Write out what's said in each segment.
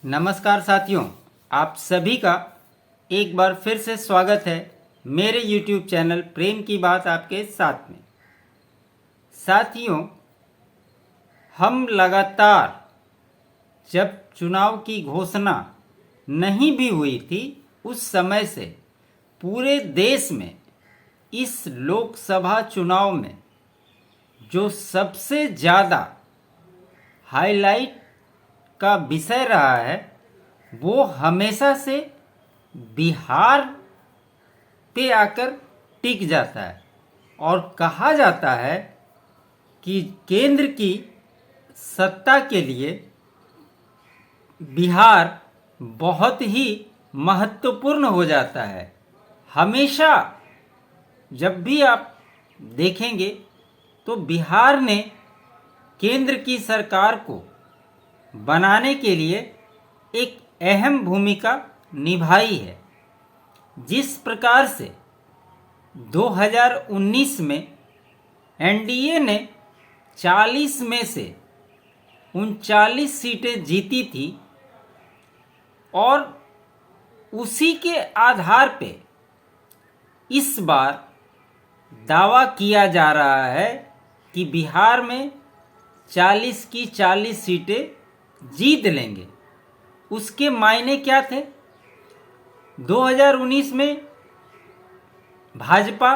नमस्कार साथियों, आप सभी का एक बार फिर से स्वागत है मेरे YouTube चैनल प्रेम की बात आपके साथ में। साथियों, हम लगातार जब चुनाव की घोषणा नहीं भी हुई थी उस समय से पूरे देश में इस लोकसभा चुनाव में जो सबसे ज़्यादा हाईलाइट का विषय रहा है वो हमेशा से बिहार पे आकर टिक जाता है और कहा जाता है कि केंद्र की सत्ता के लिए बिहार बहुत ही महत्वपूर्ण हो जाता है। हमेशा जब भी आप देखेंगे तो बिहार ने केंद्र की सरकार को बनाने के लिए एक अहम भूमिका निभाई है। जिस प्रकार से 2019 में एनडीए ने 40 में से 39 सीटें जीती थी और उसी के आधार पे इस बार दावा किया जा रहा है कि बिहार में 40 की 40 सीटें जीत लेंगे। उसके मायने क्या थे? 2019 में भाजपा,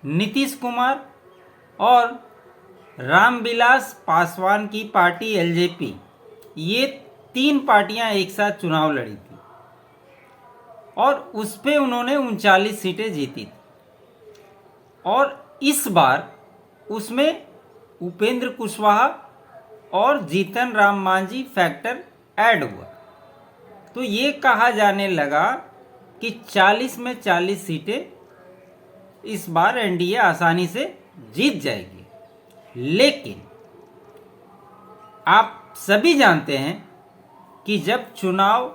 नीतीश कुमार और रामविलास पासवान की पार्टी एलजेपी, ये तीन पार्टियां एक साथ चुनाव लड़ी थी और उस पे उन्होंने 39 सीटें जीती थी। और इस बार उसमें उपेंद्र कुशवाहा और जीतन राम मांझी फैक्टर ऐड हुआ, तो ये कहा जाने लगा कि 40 में 40 सीटें इस बार एनडीए आसानी से जीत जाएगी। लेकिन आप सभी जानते हैं कि जब चुनाव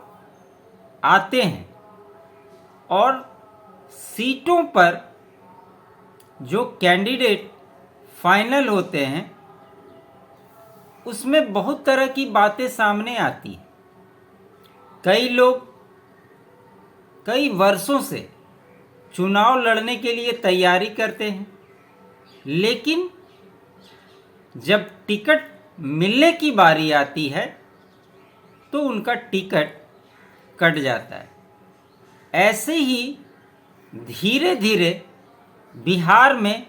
आते हैं और सीटों पर जो कैंडिडेट फाइनल होते हैं उसमें बहुत तरह की बातें सामने आती हैं। कई लोग कई वर्षों से चुनाव लड़ने के लिए तैयारी करते हैं, लेकिन जब टिकट मिलने की बारी आती है तो उनका टिकट कट जाता है। ऐसे ही धीरे धीरे बिहार में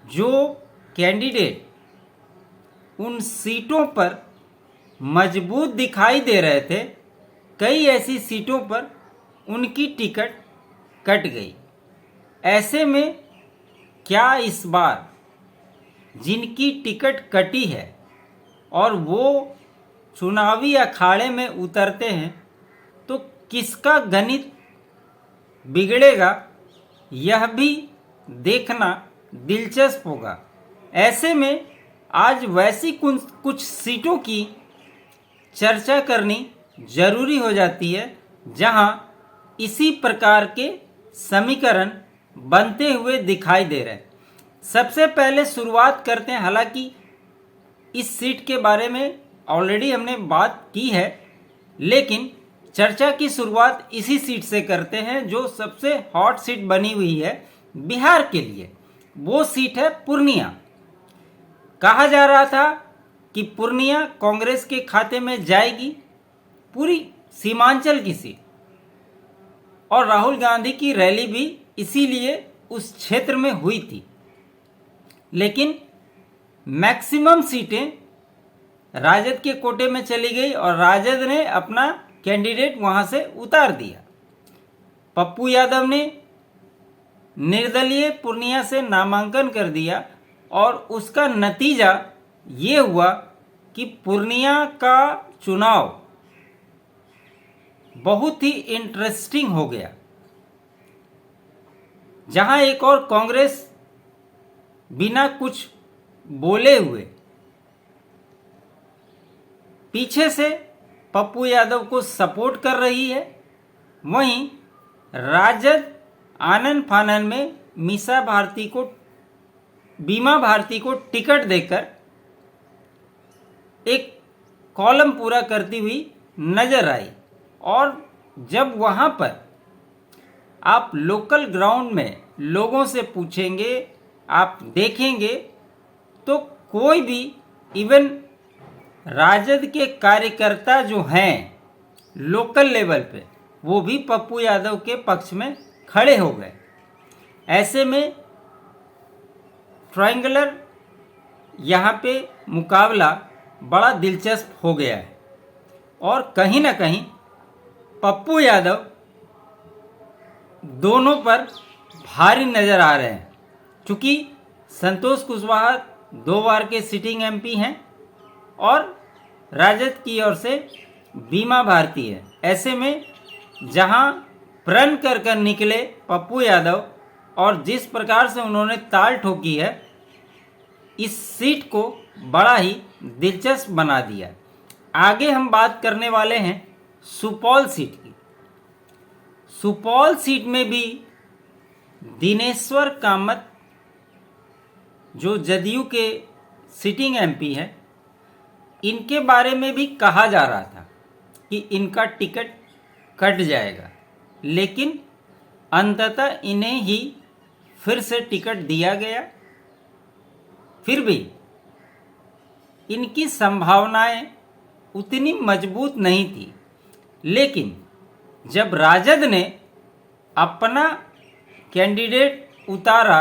जो कैंडिडेट उन सीटों पर मजबूत दिखाई दे रहे थे, कई ऐसी सीटों पर उनकी टिकट कट गई। ऐसे में क्या इस बार जिनकी टिकट कटी है और वो चुनावी अखाड़े में उतरते हैं तो किसका गणित बिगड़ेगा, यह भी देखना दिलचस्प होगा। ऐसे में आज वैसी कुछ सीटों की चर्चा करनी जरूरी हो जाती है जहां इसी प्रकार के समीकरण बनते हुए दिखाई दे रहे हैं। सबसे पहले शुरुआत करते हैं, हालांकि इस सीट के बारे में ऑलरेडी हमने बात की है, लेकिन चर्चा की शुरुआत इसी सीट से करते हैं जो सबसे हॉट सीट बनी हुई है बिहार के लिए। वो सीट है पूर्णिया। कहा जा रहा था कि पूर्णिया कांग्रेस के खाते में जाएगी, पूरी सीमांचल की सीट, और राहुल गांधी की रैली भी इसीलिए उस क्षेत्र में हुई थी। लेकिन मैक्सिमम सीटें राजद के कोटे में चली गई और राजद ने अपना कैंडिडेट वहां से उतार दिया। पप्पू यादव ने निर्दलीय पूर्णिया से नामांकन कर दिया और उसका नतीजा ये हुआ कि पूर्णिया का चुनाव बहुत ही इंटरेस्टिंग हो गया, जहां एक और कांग्रेस बिना कुछ बोले हुए पीछे से पप्पू यादव को सपोर्ट कर रही है, वहीं राजद आनन फानन में बीमा भारती को टिकट देकर एक कॉलम पूरा करती हुई नजर आई। और जब वहाँ पर आप लोकल ग्राउंड में लोगों से पूछेंगे, आप देखेंगे तो कोई भी, इवन राजद के कार्यकर्ता जो हैं लोकल लेवल पे, वो भी पप्पू यादव के पक्ष में खड़े हो गए। ऐसे में ट्रायंगुलर यहाँ पे मुकाबला बड़ा दिलचस्प हो गया है और कहीं ना कहीं पप्पू यादव दोनों पर भारी नज़र आ रहे हैं। क्योंकि संतोष कुशवाहा 2 बार के सिटिंग एमपी हैं और राजद की ओर से बीमा भारती है। ऐसे में जहां प्रण कर निकले पप्पू यादव और जिस प्रकार से उन्होंने ताल ठोकी है, इस सीट को बड़ा ही दिलचस्प बना दिया। आगे हम बात करने वाले हैं सुपौल सीट की। सुपौल सीट में भी दिनेश्वर कामत, जो जदयू के सिटिंग एमपी हैं, इनके बारे में भी कहा जा रहा था कि इनका टिकट कट जाएगा, लेकिन अंततः इन्हें ही फिर से टिकट दिया गया। फिर भी इनकी संभावनाएं उतनी मजबूत नहीं थी, लेकिन जब राजद ने अपना कैंडिडेट उतारा,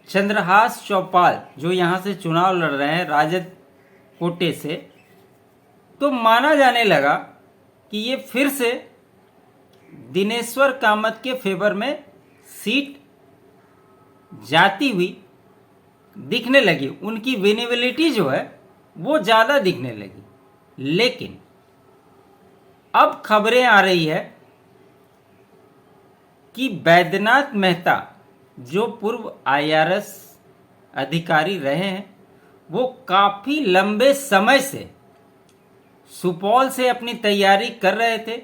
चंद्रहास चौपाल, जो यहाँ से चुनाव लड़ रहे हैं राजद कोटे से, तो माना जाने लगा कि ये फिर से दिनेश्वर कामत के फेवर में सीट जाती हुई दिखने लगी। उनकी विनेबिलिटी जो है वो ज़्यादा दिखने लगी। लेकिन अब खबरें आ रही है कि बैद्यनाथ मेहता, जो पूर्व आईआरएस अधिकारी रहे हैं, वो काफ़ी लंबे समय से सुपौल से अपनी तैयारी कर रहे थे,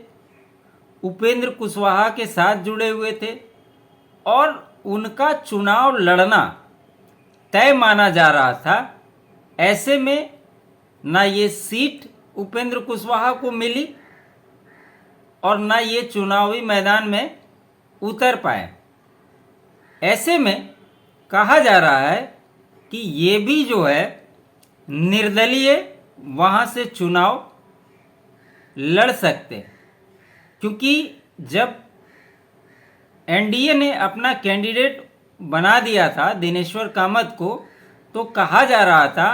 उपेंद्र कुशवाहा के साथ जुड़े हुए थे और उनका चुनाव लड़ना तय माना जा रहा था। ऐसे में ना ये सीट उपेंद्र कुशवाहा को मिली और ना ये चुनावी मैदान में उतर पाए। ऐसे में कहा जा रहा है कि ये भी जो है निर्दलीय वहाँ से चुनाव लड़ सकते, क्योंकि जब एनडीए ने अपना कैंडिडेट बना दिया था दिनेश्वर कामत को, तो कहा जा रहा था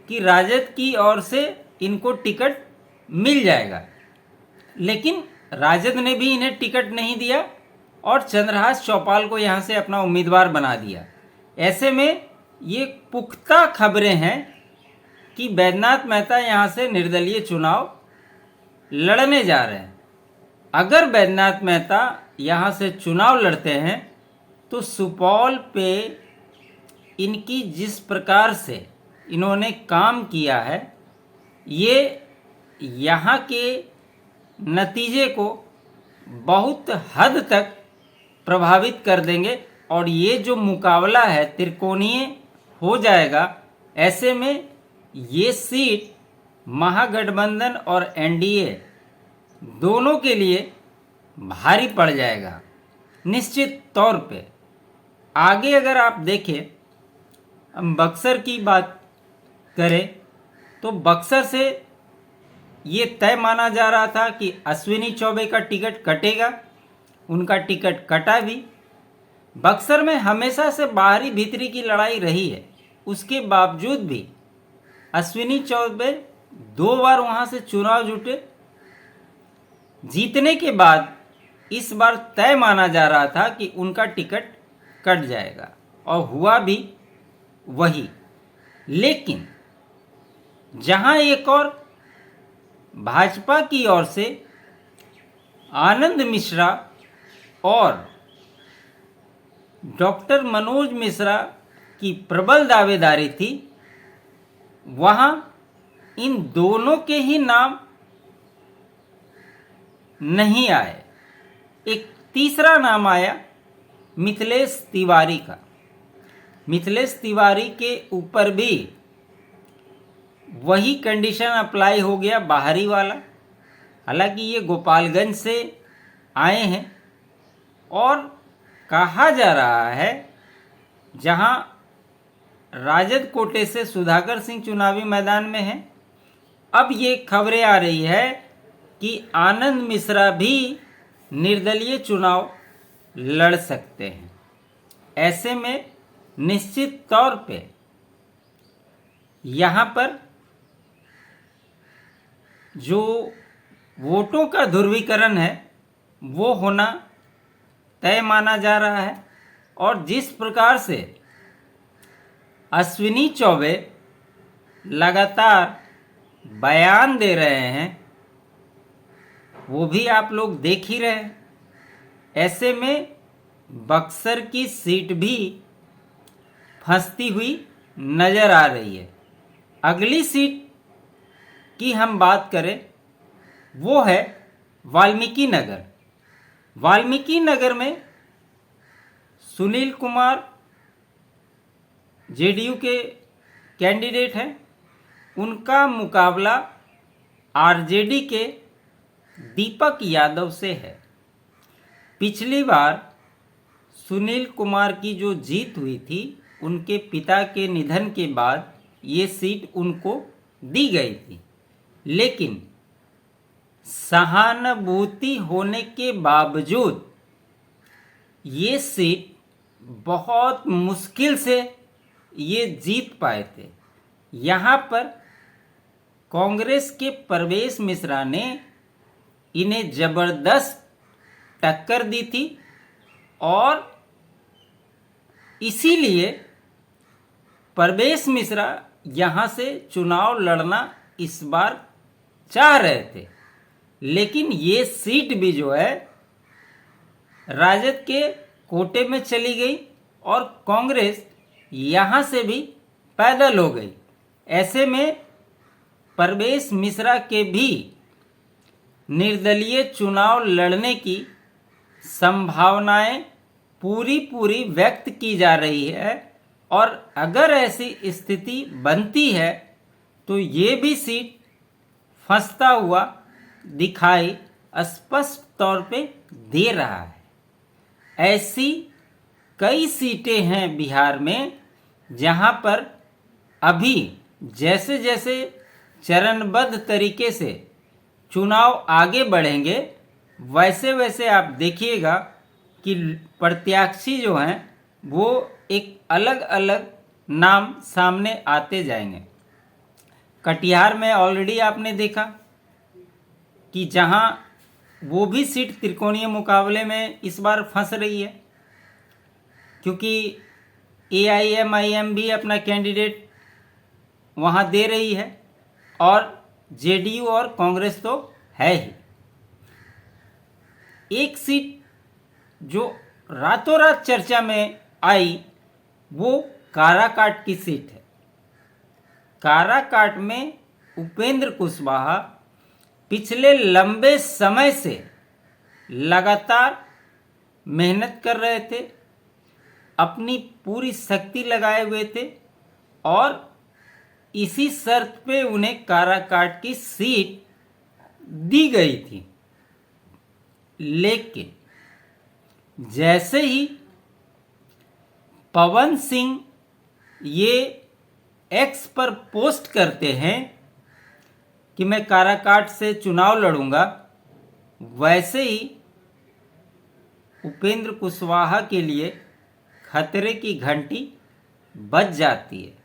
कि राजद की ओर से इनको टिकट मिल जाएगा, लेकिन राजद ने भी इन्हें टिकट नहीं दिया और चंद्रहास चौपाल को यहाँ से अपना उम्मीदवार बना दिया। ऐसे में ये पुख्ता खबरें हैं कि बैद्यनाथ मेहता यहाँ से निर्दलीय चुनाव लड़ने जा रहे हैं। अगर बैद्यनाथ मेहता यहाँ से चुनाव लड़ते हैं तो सुपौल पे इनकी जिस प्रकार से इन्होंने काम किया है, ये यहाँ के नतीजे को बहुत हद तक प्रभावित कर देंगे और ये जो मुकाबला है त्रिकोणीय हो जाएगा। ऐसे में ये सीट महागठबंधन और एनडीए दोनों के लिए भारी पड़ जाएगा निश्चित तौर पे। आगे अगर आप देखें, हम बक्सर की बात करें तो बक्सर से ये तय माना जा रहा था कि अश्विनी चौबे का टिकट कटेगा। उनका टिकट कटा भी। बक्सर में हमेशा से बाहरी भीतरी की लड़ाई रही है, उसके बावजूद भी अश्विनी चौबे 2 बार वहाँ से चुनाव जुटे। जीतने के बाद इस बार तय माना जा रहा था कि उनका टिकट कट जाएगा और हुआ भी वही। लेकिन जहां एक और भाजपा की ओर से आनंद मिश्रा और डॉक्टर मनोज मिश्रा की प्रबल दावेदारी थी, वहां इन दोनों के ही नाम नहीं आए। एक तीसरा नाम आया मिथिलेश तिवारी का। मिथिलेश तिवारी के ऊपर भी वही कंडीशन अप्लाई हो गया बाहरी वाला। हालांकि ये गोपालगंज से आए हैं और कहा जा रहा है जहां राजद कोटे से सुधाकर सिंह चुनावी मैदान में हैं, अब ये खबरें आ रही है कि आनंद मिश्रा भी निर्दलीय चुनाव लड़ सकते हैं। ऐसे में निश्चित तौर पे यहाँ पर जो वोटों का ध्रुवीकरण है वो होना तय माना जा रहा है। और जिस प्रकार से अश्विनी चौबे लगातार बयान दे रहे हैं वो भी आप लोग देख ही रहे हैं। ऐसे में बक्सर की सीट भी फंसती हुई नजर आ रही है। अगली सीट की हम बात करें वो है वाल्मीकि नगर। वाल्मीकि नगर में सुनील कुमार जेडीयू के कैंडिडेट हैं, उनका मुकाबला आरजेडी के दीपक यादव से है। पिछली बार सुनील कुमार की जो जीत हुई थी उनके पिता के निधन के बाद ये सीट उनको दी गई थी, लेकिन सहानुभूति होने के बावजूद ये सीट बहुत मुश्किल से ये जीत पाए थे। यहाँ पर कांग्रेस के प्रवेश मिश्रा ने इन्हें जबरदस्त टक्कर दी थी और इसीलिए प्रवेश मिश्रा यहाँ से चुनाव लड़ना इस बार चाह रहे थे। लेकिन ये सीट भी जो है राजद के कोटे में चली गई और कांग्रेस यहाँ से भी पैदल हो गई। ऐसे में प्रवेश मिश्रा के भी निर्दलीय चुनाव लड़ने की संभावनाएं पूरी व्यक्त की जा रही है। और अगर ऐसी स्थिति बनती है तो ये भी सीट फंसता हुआ दिखाई स्पष्ट तौर पे दे रहा है। ऐसी कई सीटें हैं बिहार में जहां पर अभी जैसे जैसे चरणबद्ध तरीके से चुनाव आगे बढ़ेंगे वैसे वैसे आप देखिएगा कि प्रत्याशी जो हैं वो एक अलग अलग नाम सामने आते जाएंगे। कटिहार में ऑलरेडी आपने देखा कि जहां वो भी सीट त्रिकोणीय मुकाबले में इस बार फंस रही है, क्योंकि AIMIM भी अपना कैंडिडेट वहां दे रही है और जेडीयू और कांग्रेस तो है ही। एक सीट जो रातों रात चर्चा में आई वो काराकाट की सीट है। काराकाट में उपेंद्र कुशवाहा पिछले लंबे समय से लगातार मेहनत कर रहे थे, अपनी पूरी शक्ति लगाए हुए थे और इसी शर्त पे उन्हें काराकाट की सीट दी गई थी। लेकिन जैसे ही पवन सिंह ये एक्स पर पोस्ट करते हैं कि मैं काराकाट से चुनाव लड़ूंगा, वैसे ही उपेंद्र कुशवाहा के लिए खतरे की घंटी बज जाती है।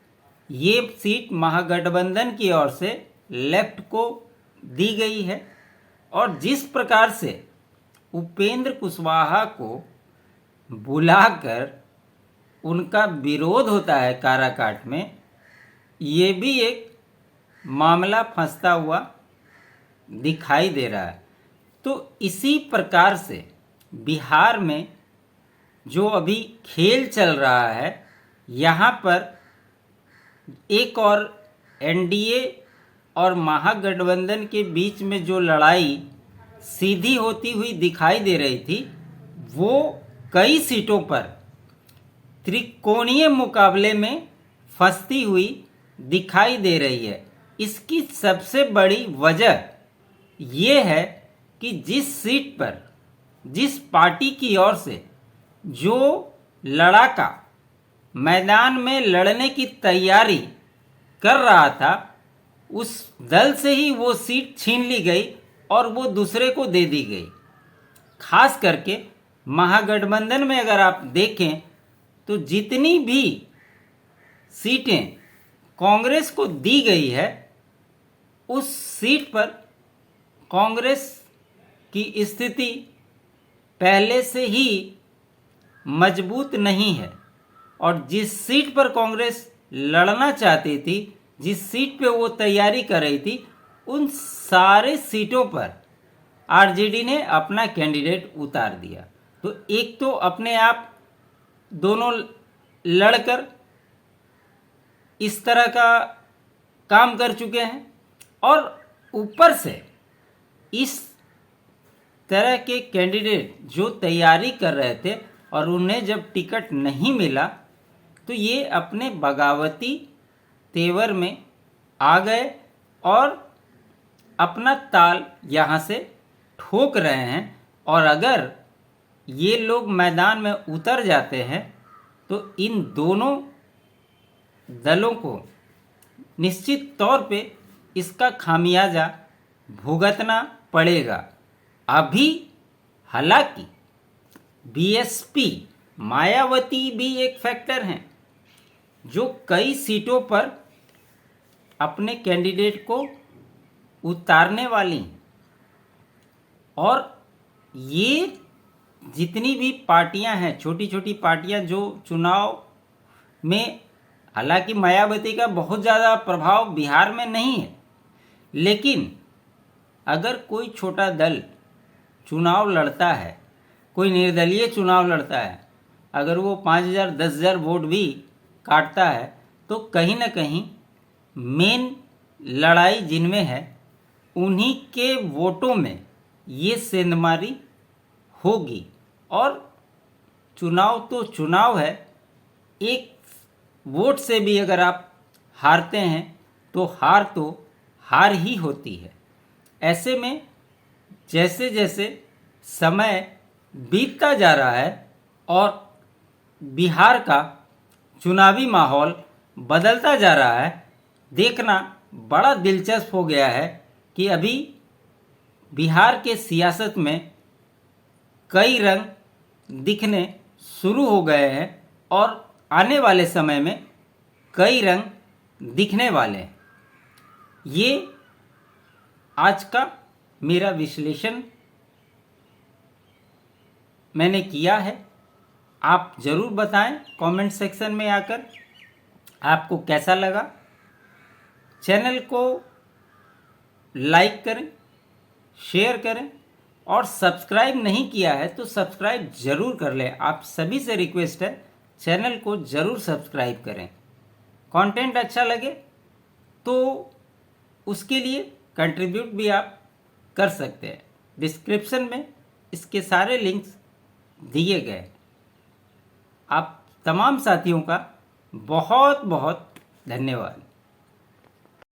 ये सीट महागठबंधन की ओर से लेफ्ट को दी गई है और जिस प्रकार से उपेंद्र कुशवाहा को बुलाकर उनका विरोध होता है काराकाट में, ये भी एक मामला फंसता हुआ दिखाई दे रहा है। तो इसी प्रकार से बिहार में जो अभी खेल चल रहा है, यहाँ पर एक और एनडीए और महागठबंधन के बीच में जो लड़ाई सीधी होती हुई दिखाई दे रही थी, वो कई सीटों पर त्रिकोणीय मुकाबले में फंसती हुई दिखाई दे रही है। इसकी सबसे बड़ी वजह ये है कि जिस सीट पर जिस पार्टी की ओर से जो लड़ाका मैदान में लड़ने की तैयारी कर रहा था, उस दल से ही वो सीट छीन ली गई और वो दूसरे को दे दी गई। खास करके महागठबंधन में अगर आप देखें तो जितनी भी सीटें कांग्रेस को दी गई है, उस सीट पर कांग्रेस की स्थिति पहले से ही मजबूत नहीं है और जिस सीट पर कांग्रेस लड़ना चाहती थी, जिस सीट पे वो तैयारी कर रही थी, उन सारे सीटों पर आरजेडी ने अपना कैंडिडेट उतार दिया। तो एक तो अपने आप दोनों लड़कर इस तरह का काम कर चुके हैं और ऊपर से इस तरह के कैंडिडेट जो तैयारी कर रहे थे और उन्हें जब टिकट नहीं मिला तो ये अपने बगावती तेवर में आ गए और अपना ताल यहाँ से ठोक रहे हैं। और अगर ये लोग मैदान में उतर जाते हैं तो इन दोनों दलों को निश्चित तौर पे इसका खामियाजा भुगतना पड़ेगा। अभी हालांकि बीएसपी मायावती भी एक फैक्टर हैं जो कई सीटों पर अपने कैंडिडेट को उतारने वाली हैं और ये जितनी भी पार्टियां हैं, छोटी छोटी पार्टियां जो चुनाव में, हालांकि मायावती का बहुत ज़्यादा प्रभाव बिहार में नहीं है, लेकिन अगर कोई छोटा दल चुनाव लड़ता है, कोई निर्दलीय चुनाव लड़ता है, अगर वो 5,000 10,000 वोट भी काटता है तो कहीं ना कहीं मेन लड़ाई जिनमें है उन्हीं के वोटों में ये सेंधमारी होगी। और चुनाव तो चुनाव है, एक वोट से भी अगर आप हारते हैं तो हार ही होती है। ऐसे में जैसे जैसे समय बीतता जा रहा है और बिहार का चुनावी माहौल बदलता जा रहा है, देखना बड़ा दिलचस्प हो गया है कि अभी बिहार के सियासत में कई रंग दिखने शुरू हो गए हैं और आने वाले समय में कई रंग दिखने वाले हैं। ये आज का मेरा विश्लेषण मैंने किया है। आप ज़रूर बताएं कमेंट सेक्शन में आकर आपको कैसा लगा। चैनल को लाइक करें, शेयर करें और सब्सक्राइब नहीं किया है तो सब्सक्राइब ज़रूर कर लें। आप सभी से रिक्वेस्ट है, चैनल को ज़रूर सब्सक्राइब करें। कंटेंट अच्छा लगे तो उसके लिए कंट्रीब्यूट भी आप कर सकते हैं। डिस्क्रिप्शन में इसके सारे लिंक्स दिए गए। आप तमाम साथियों का बहुत बहुत धन्यवाद।